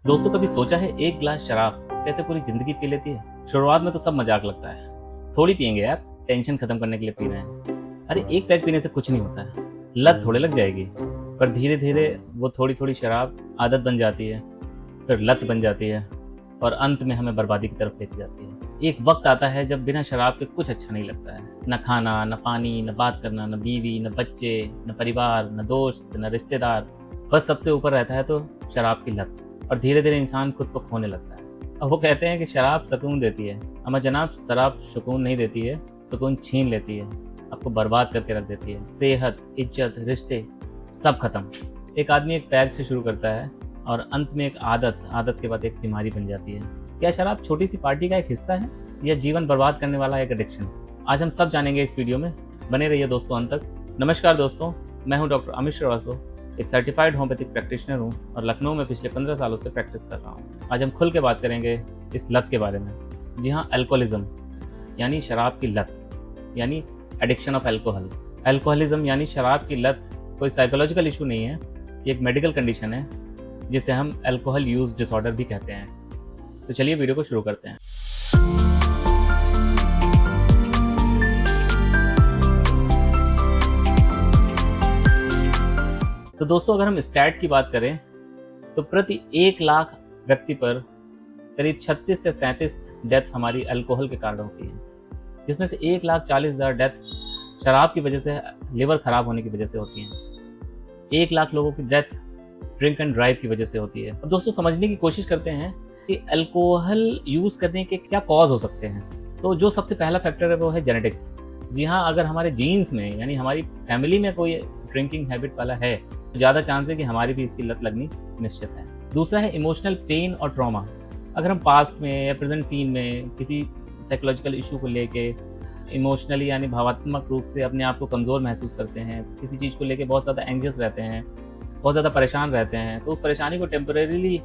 दोस्तों, कभी सोचा है एक गिलास शराब कैसे पूरी जिंदगी पी लेती है। शुरुआत में तो सब मजाक लगता है, थोड़ी पियेंगे यार, टेंशन खत्म करने के लिए पी रहे हैं। अरे एक पैक पीने से कुछ नहीं होता है, लत थोड़े लग जाएगी। पर धीरे धीरे वो थोड़ी थोड़ी शराब आदत बन जाती है, फिर लत बन जाती है और अंत में हमें बर्बादी की तरफ लेके जाती है। एक वक्त आता है जब बिना शराब के कुछ अच्छा नहीं लगता है। न खाना, न पानी, न बात करना, न बीवी, न बच्चे, न परिवार, न दोस्त, न रिश्तेदार। बस सबसे ऊपर रहता है तो शराब की लत। और धीरे धीरे इंसान खुद को खोने लगता है। अब वो कहते हैं कि शराब सुकून देती है, अमा जनाब शराब सुकून नहीं देती है, सुकून छीन लेती है, आपको बर्बाद करके रख देती है। सेहत, इज्जत, रिश्ते सब खत्म। एक आदमी एक पैग से शुरू करता है और अंत में एक आदत, आदत के बाद एक बीमारी बन जाती है। क्या शराब छोटी सी पार्टी का एक हिस्सा है या जीवन बर्बाद करने वाला एक एडिक्शन? आज हम सब जानेंगे इस वीडियो में, बने रहिए दोस्तों अंत तक। नमस्कार दोस्तों, मैं हूं डॉक्टर अमित श्रीवास्तव, एक सर्टिफाइड होम्योपैथिक प्रैक्टिशनर हूं और लखनऊ में पिछले 15 सालों से प्रैक्टिस कर रहा हूं। आज हम खुल के बात करेंगे इस लत के बारे में। जी हाँ, अल्कोहलिज्म यानी शराब की लत, यानी एडिक्शन ऑफ अल्कोहल। अल्कोहलिज्म यानी शराब की लत कोई साइकोलॉजिकल इशू नहीं है, ये एक मेडिकल कंडीशन है जिसे हम अल्कोहल यूज डिसऑर्डर भी कहते हैं। तो चलिए वीडियो को शुरू करते हैं। तो दोस्तों, अगर हम स्टैट की बात करें तो प्रति 1 लाख व्यक्ति पर करीब 36 से 37 डेथ हमारी अल्कोहल के कारण होती है, जिसमें से 1,40,000 डेथ शराब की वजह से, लिवर खराब होने की वजह से होती है। 1 लाख लोगों की डेथ ड्रिंक एंड ड्राइव की वजह से होती है। अब दोस्तों, समझने की कोशिश करते हैं कि अल्कोहल यूज करने के क्या कॉज हो सकते हैं। तो जो सबसे पहला फैक्टर है वो है जेनेटिक्स। जी हाँ, अगर हमारे जीन्स में यानी हमारी फैमिली में कोई ड्रिंकिंग हैबिट वाला है तो ज़्यादा चांस है कि हमारी भी इसकी लत लगनी निश्चित है। दूसरा है इमोशनल पेन और ट्रॉमा। अगर हम पास्ट में या प्रेजेंट सीन में किसी साइकोलॉजिकल इशू को लेके इमोशनली यानी भावात्मक रूप से अपने आप को कमज़ोर महसूस करते हैं, किसी चीज़ को लेके बहुत ज़्यादा एंग्जियस रहते हैं, बहुत ज़्यादा परेशान रहते हैं, तो उस परेशानी को टेम्परेरीली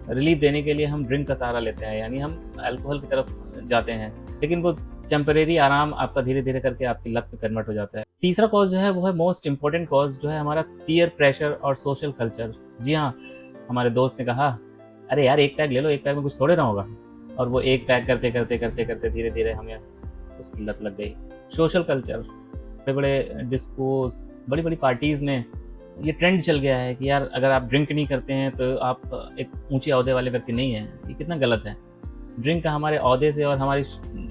रिलीफ देने के लिए हम ड्रिंक का सहारा लेते हैं, यानी हम अल्कोहल की तरफ जाते हैं। लेकिन वो टेम्परेरी आराम आपका धीरे धीरे करके आपकी लत में कन्वर्ट हो जाता है। तीसरा कॉज जो है वो है मोस्ट इंपॉर्टेंट कॉज, जो है हमारा पीयर प्रेशर और सोशल कल्चर। जी हाँ, हमारे दोस्त ने कहा अरे यार एक पैक ले लो, एक पैक में कुछ थोड़े ना होगा, और वो एक पैक करते करते करते करते धीरे धीरे हमें उसकी लत लग गई। सोशल कल्चर, बड़े बड़े डिस्कोस, बड़ी बड़ी पार्टीज़ में ये ट्रेंड चल गया है कि यार अगर आप ड्रिंक नहीं करते हैं तो आप एक ऊंचे ओहदे वाले व्यक्ति नहीं हैं। ये कितना गलत है। ड्रिंक का हमारे ओहदे से और हमारे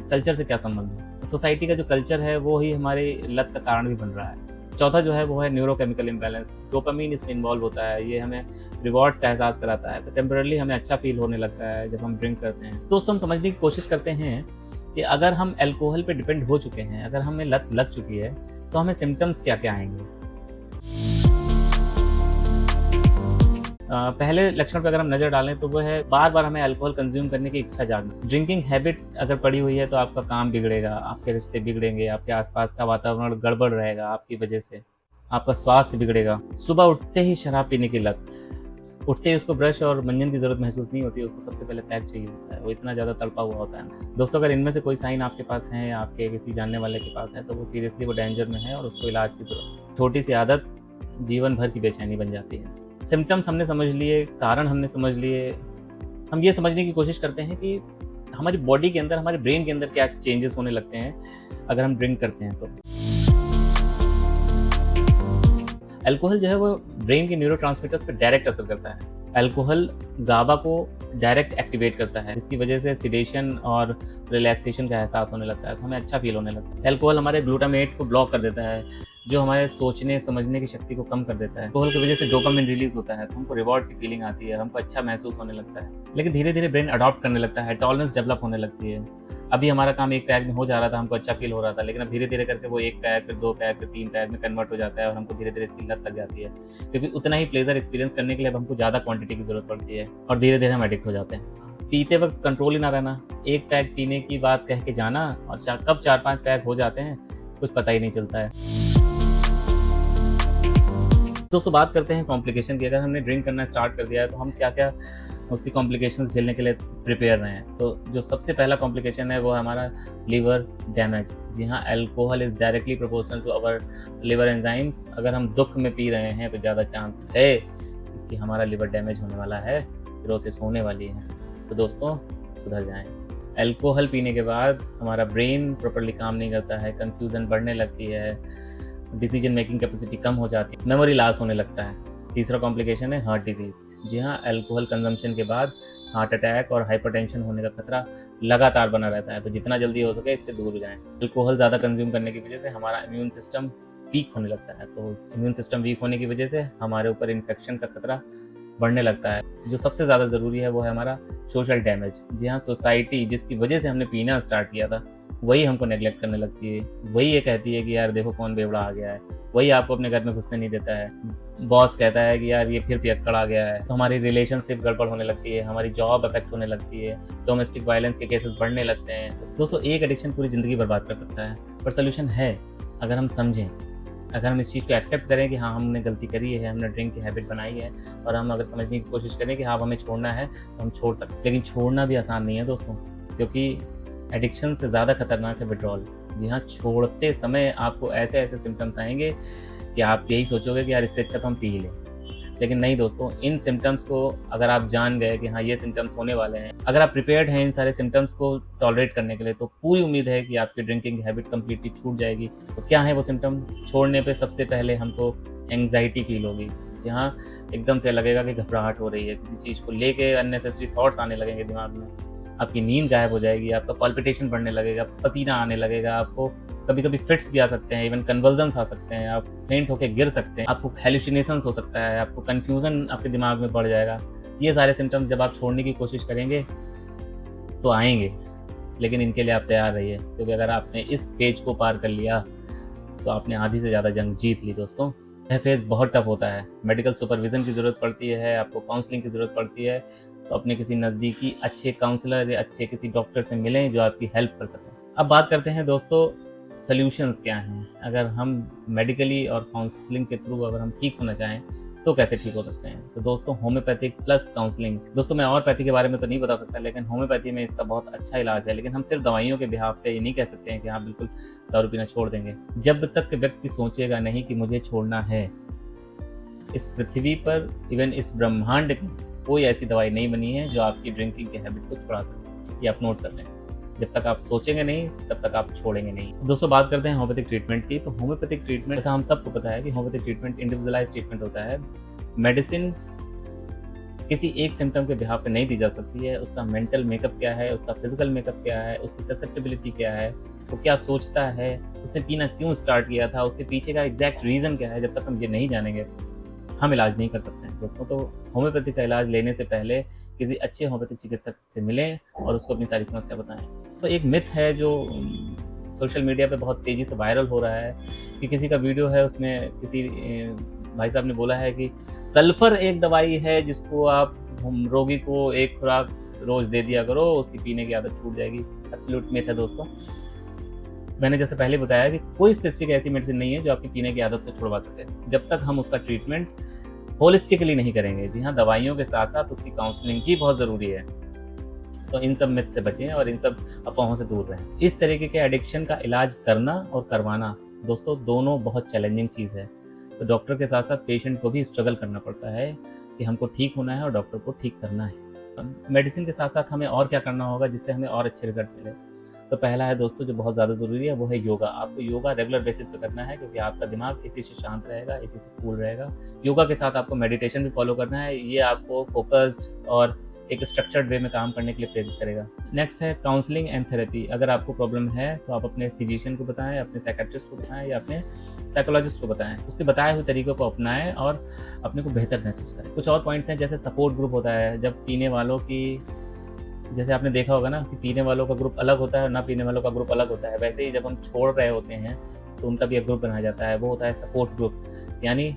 कल्चर से क्या संबंध है। सोसाइटी का जो कल्चर है वो ही हमारी लत का कारण भी बन रहा है। चौथा जो है वो है न्यूरोकेमिकल इम्बैलेंस। डोपामीन इसमें इन्वॉल्व होता है, ये हमें रिवॉर्ड्स का एहसास कराता है, तो टेम्परली हमें अच्छा फील होने लगता है जब हम ड्रिंक करते हैं। दोस्तों, हम समझने की कोशिश करते हैं कि अगर हम अल्कोहल पे डिपेंड हो चुके हैं, अगर हमें लत लग चुकी है तो हमें सिम्टम्स क्या क्या आएंगे। पहले लक्षण पर अगर हम नजर डालें तो वो है बार बार हमें अल्कोहल कंज्यूम करने की इच्छा जागना। ड्रिंकिंग हैबिट अगर पड़ी हुई है तो आपका काम बिगड़ेगा, आपके रिश्ते बिगड़ेंगे, आपके आसपास का वातावरण गड़बड़ रहेगा आपकी वजह से, आपका स्वास्थ्य बिगड़ेगा। सुबह उठते ही शराब पीने की लत, उठते ही उसको ब्रश और मंजन की जरूरत महसूस नहीं होती, उसको सबसे पहले पैक चाहिए होता है, वो इतना ज़्यादा तड़पा हुआ होता है। दोस्तों, अगर इनमें से कोई साइन आपके पास है या आपके किसी जानने वाले के पास है तो वो सीरियसली वो डेंजर में है और उसको इलाज की जरूरत। छोटी सी आदत जीवन भर की बेचैनी बन जाती है। सिम्टम्स हमने समझ लिए, कारण हमने समझ लिए, हम ये समझने की कोशिश करते हैं कि हमारी बॉडी के अंदर, हमारे ब्रेन के अंदर क्या चेंजेस होने लगते हैं अगर हम ड्रिंक करते हैं तो। अल्कोहल जो है वो ब्रेन के न्यूरोट्रांसमीटर्स पर डायरेक्ट असर करता है। अल्कोहल गाबा को डायरेक्ट एक्टिवेट करता है, जिसकी वजह से सिडेशन और रिलैक्सेशन का एहसास होने लगता है, तो हमें अच्छा फील होने लगता है। अल्कोहल हमारे ग्लूटामेट को ब्लॉक कर देता है, जो हमारे सोचने समझने की शक्ति को कम कर देता है। अल्कोहल की वजह से डोपामिन रिलीज होता है, तो हमको रिवॉर्ड की फीलिंग आती है, हमको अच्छा महसूस होने लगता है। लेकिन धीरे धीरे ब्रेन अडॉप्ट करने लगता है, टॉलरेंस डेवलप होने लगती है। अभी हमारा काम एक पैक में हो जा रहा था, हमको अच्छा फील हो रहा था, लेकिन अब धीरे धीरे करके वो 1 पैक, फिर 2 पैक, फिर 3 पैक में कन्वर्ट हो जाता है और हमको धीरे धीरे इसकी लत लग जाती है, क्योंकि उतना ही प्लेजर एक्सपीरियंस करने के लिए अब हमको ज़्यादा क्वांटिटी की जरूरत पड़ती है और धीरे धीरे हम एडिक्ट हो जाते हैं। पीते वक्त कंट्रोल ही ना रहना, 1 पैक पीने की बात कह के जाना और कब 4-5 पैक हो जाते हैं कुछ पता ही नहीं चलता है। दोस्तों, बात करते हैं कॉम्प्लिकेशन की। अगर हमने ड्रिंक करना स्टार्ट कर दिया है तो हम क्या क्या उसकी कॉम्प्लिकेशंस झेलने के लिए प्रिपेयर रहे हैं। तो जो सबसे पहला कॉम्प्लिकेशन है वो है हमारा लीवर डैमेज। जी हाँ, alcohol is directly proportional to our liver enzymes. अगर हम दुख में पी रहे हैं तो ज़्यादा चांस है कि हमारा लिवर डैमेज होने वाला है, सिरोसिस होने वाली है। तो दोस्तों सुधर जाएं। अल्कोहल पीने के बाद हमारा ब्रेन प्रॉपर्ली काम नहीं करता है, कन्फ्यूज़न बढ़ने लगती है, डिसीजन मेकिंग कैपेसिटी कम हो जाती है, मेमोरी लॉस होने लगता है। तीसरा कॉम्प्लिकेशन है हार्ट डिजीज़। जी हाँ, अल्कोहल कंजम्पशन के बाद हार्ट अटैक और हाइपरटेंशन होने का खतरा लगातार बना रहता है। तो जितना जल्दी हो सके इससे दूर जाएं। अल्कोहल ज़्यादा कंज्यूम करने की वजह से हमारा इम्यून सिस्टम वीक होने लगता है। तो इम्यून सिस्टम वीक होने की वजह से हमारे ऊपर इन्फेक्शन का खतरा बढ़ने लगता है। जो सबसे ज़्यादा ज़रूरी है वो है हमारा सोशल डैमेज। जी हाँ, सोसाइटी जिसकी वजह से हमने पीना स्टार्ट किया था वही हमको नेग्लेक्ट करने लगती है। वही ये कहती है कि यार देखो कौन बेवड़ा आ गया है। वही आपको अपने घर में घुसने नहीं देता है। बॉस कहता है कि यार ये फिर पियक्कड़ आ गया है। तो हमारी रिलेशनशिप गड़बड़ होने लगती है, हमारी जॉब अफेक्ट होने लगती है, डोमेस्टिक वायलेंस के केसेस बढ़ने लगते हैं। तो दोस्तों एक एडिक्शन पूरी ज़िंदगी बर्बाद कर सकता है, पर सोल्यूशन है अगर हम समझें, अगर हम इस चीज़ को एक्सेप्ट करें कि हाँ हमने गलती करी है, हमने ड्रिंक की हैबिट बनाई है, और हम अगर समझने की कोशिश करें कि हाँ हमें छोड़ना है तो हम छोड़ सकते हैं। लेकिन छोड़ना भी आसान नहीं है दोस्तों, क्योंकि एडिक्शन से ज़्यादा खतरनाक है विड्रॉल। जी हाँ, छोड़ते समय आपको ऐसे ऐसे सिम्टम्स आएंगे कि आप यही सोचोगे कि यार इससे अच्छा तो हम पी ही लें। लेकिन नहीं दोस्तों, इन सिम्टम्स को अगर आप जान गए कि हाँ ये सिम्टम्स होने वाले हैं, अगर आप प्रिपेयर्ड हैं इन सारे सिम्टम्स को टॉलरेट करने के लिए, तो पूरी उम्मीद है कि आपकी ड्रिंकिंग हैबिट कम्प्लीटली छूट जाएगी। तो क्या है वो सिम्टम? छोड़ने पे सबसे पहले हमको एंग्जाइटी फील होगी। जी हाँ, एकदम से लगेगा कि घबराहट हो रही है, किसी चीज़ को लेके अननेसेसरी थॉट्स आने लगेंगे दिमाग में, आपकी नींद गायब हो जाएगी, आपका पल्पिटेशन बढ़ने लगेगा, पसीना आने लगेगा, आपको कभी कभी फिट्स भी आ सकते हैं, इवन कन्वल्जन्स आ सकते हैं, आप फेंट होकर गिर सकते हैं, आपको हेलुसिनेशंस हो सकता है, आपको कन्फ्यूज़न आपके दिमाग में बढ़ जाएगा। ये सारे सिम्टम्स जब आप छोड़ने की कोशिश करेंगे तो आएंगे, लेकिन इनके लिए आप तैयार रहिए, क्योंकि अगर आपने इस फेज को पार कर लिया तो आपने आधी से ज़्यादा जंग जीत ली दोस्तों। यह फेज बहुत टफ होता है, मेडिकल सुपरविज़न की ज़रूरत पड़ती है, आपको काउंसलिंग की ज़रूरत पड़ती है। तो अपने किसी नज़दीकी अच्छे काउंसलर या अच्छे किसी डॉक्टर से मिलें जो आपकी हेल्प कर सकें। अब बात करते हैं दोस्तों सॉल्यूशंस क्या हैं। अगर हम मेडिकली और काउंसलिंग के थ्रू अगर हम ठीक होना चाहें तो कैसे ठीक हो सकते हैं? तो दोस्तों होम्योपैथिक प्लस काउंसलिंग। दोस्तों मैं और पैथी के बारे में तो नहीं बता सकता, लेकिन होम्योपैथी में इसका बहुत अच्छा इलाज है। लेकिन हम सिर्फ दवाइयों के बिहाफ पे ये नहीं कह सकते हैं कि हाँ बिल्कुल दारू पीना छोड़ देंगे। जब तक व्यक्ति सोचेगा नहीं कि मुझे छोड़ना है, इस पृथ्वी पर इवन इस ब्रह्मांड में कोई ऐसी दवाई नहीं बनी है जो आपकी ड्रिंकिंग की हैबिट को छुड़ा सके। ये आप नोट कर लें। जब तक आप सोचेंगे नहीं तब तक आप छोड़ेंगे नहीं। दोस्तों बात करते हैं होम्योपैथिक ट्रीटमेंट की। तो होम्योपैथिक ट्रीटमेंट, जैसा हम सबको पता है कि होम्योपैथिक ट्रीटमेंट इंडिविजुअलाइज्ड ट्रीटमेंट होता है। मेडिसिन किसी एक सिम्टम के बिहाफ पे नहीं दी जा सकती है। उसका मेंटल मेकअप क्या है, उसका फिजिकल मेकअप क्या है, उसकी ससेप्टेबिलिटी क्या है, वो क्या सोचता है, उसने पीना क्यों स्टार्ट किया था, उसके पीछे का एग्जैक्ट रीज़न क्या है, जब तक हम ये नहीं जानेंगे हम इलाज नहीं कर सकते हैं दोस्तों। तो होम्योपैथी का इलाज लेने से पहले किसी अच्छे होम्योपैथिक चिकित्सक से मिलें और उसको अपनी सारी समस्या बताएं। तो एक मिथ है जो सोशल मीडिया पे बहुत तेज़ी से वायरल हो रहा है कि किसी का वीडियो है, उसमें किसी भाई साहब ने बोला है कि सल्फर एक दवाई है जिसको आप रोगी को एक खुराक रोज़ दे दिया करो, उसकी पीने की आदत छूट जाएगी। एब्सोल्यूट मिथ है दोस्तों। मैंने जैसे पहले बताया कि कोई स्पेसिफिक ऐसी मेडिसिन नहीं है जो आपकी पीने की आदत को छुड़वा सके, जब तक हम उसका ट्रीटमेंट होलिस्टिकली नहीं करेंगे। जी हाँ, दवाइयों के साथ साथ उसकी काउंसलिंग भी बहुत ज़रूरी है। तो इन सब मिथ से बचें और इन सब अफवाहों से दूर रहें। इस तरीके के एडिक्शन का इलाज करना और करवाना दोस्तों दोनों बहुत चैलेंजिंग चीज़ है। तो डॉक्टर के साथ साथ पेशेंट को भी स्ट्रगल करना पड़ता है कि हमको ठीक होना है और डॉक्टर को ठीक करना है। मेडिसिन के साथ साथ हमें और क्या करना होगा जिससे हमें और अच्छे रिजल्ट मिले? तो पहला है दोस्तों जो बहुत ज़्यादा ज़रूरी है वो है योगा। आपको योगा रेगुलर बेसिस पे करना है, क्योंकि आपका दिमाग इसी से शांत रहेगा, इसी से कूल रहेगा। योगा के साथ आपको मेडिटेशन भी फॉलो करना है। ये आपको फोकस्ड और एक स्ट्रक्चर्ड वे में काम करने के लिए प्रेरित करेगा। नेक्स्ट है काउंसलिंग एंड थेरेपी। अगर आपको प्रॉब्लम है तो आप अपने फिजिशियन को बताएं, अपने साइकेट्रिस्ट को बताएं या अपने साइकोलॉजिस्ट को बताएं। उसके बताए हुए तरीकों को अपनाएं और अपने को बेहतर महसूस करें। कुछ और पॉइंट्स हैं, जैसे सपोर्ट ग्रुप होता है। जब पीने वालों की, जैसे आपने देखा होगा ना कि पीने वालों का ग्रुप अलग होता है और ना पीने वालों का ग्रुप अलग होता है, वैसे ही जब हम छोड़ रहे होते हैं तो उनका भी एक ग्रुप बनाया जाता है। वो होता है सपोर्ट ग्रुप। यानी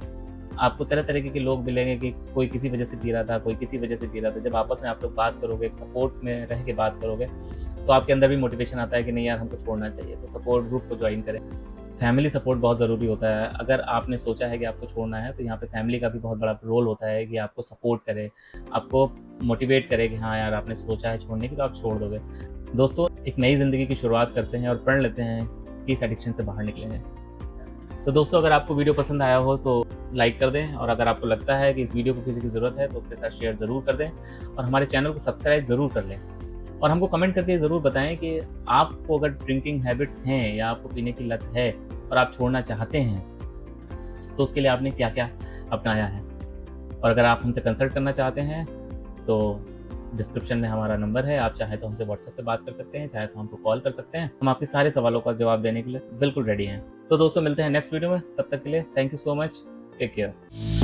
आपको तरह तरीके के लोग मिलेंगे कि कोई किसी वजह से पी रहा था, कोई किसी वजह से पी रहा था। जब आपस में आप लोग बात करोगे, एक सपोर्ट में रह के बात करोगे, तो आपके अंदर भी मोटिवेशन आता है कि नहीं यार हमको छोड़ना चाहिए। तो सपोर्ट ग्रुप को ज्वाइन करें। फैमिली सपोर्ट बहुत ज़रूरी होता है। अगर आपने सोचा है कि आपको छोड़ना है तो यहाँ पे फैमिली का भी बहुत बड़ा रोल होता है कि आपको सपोर्ट करे, आपको मोटिवेट करे कि हाँ यार आपने सोचा है छोड़ने की तो आप छोड़ दोगे। दोस्तों एक नई ज़िंदगी की शुरुआत करते हैं और प्रण लेते हैं कि इस एडिक्शन से बाहर निकलेंगे। तो दोस्तों अगर आपको वीडियो पसंद आया हो तो लाइक कर दें, और अगर आपको लगता है कि इस वीडियो को किसी की ज़रूरत है तो उसके साथ शेयर ज़रूर कर दें, और हमारे चैनल को सब्सक्राइब ज़रूर कर लें। और हमको कमेंट करके ज़रूर बताएं कि आपको अगर ड्रिंकिंग हैबिट्स हैं या आपको पीने की लत है और आप छोड़ना चाहते हैं, तो उसके लिए आपने क्या क्या अपनाया है। और अगर आप हमसे कंसल्ट करना चाहते हैं तो डिस्क्रिप्शन में हमारा नंबर है, आप चाहे तो हमसे व्हाट्सएप पे बात कर सकते हैं, चाहे तो हमको कॉल कर सकते हैं। हम आपके सारे सवालों का जवाब देने के लिए बिल्कुल रेडी हैं। तो दोस्तों, मिलते हैं नेक्स्ट वीडियो में, तब तक के लिए thank you so much, take care.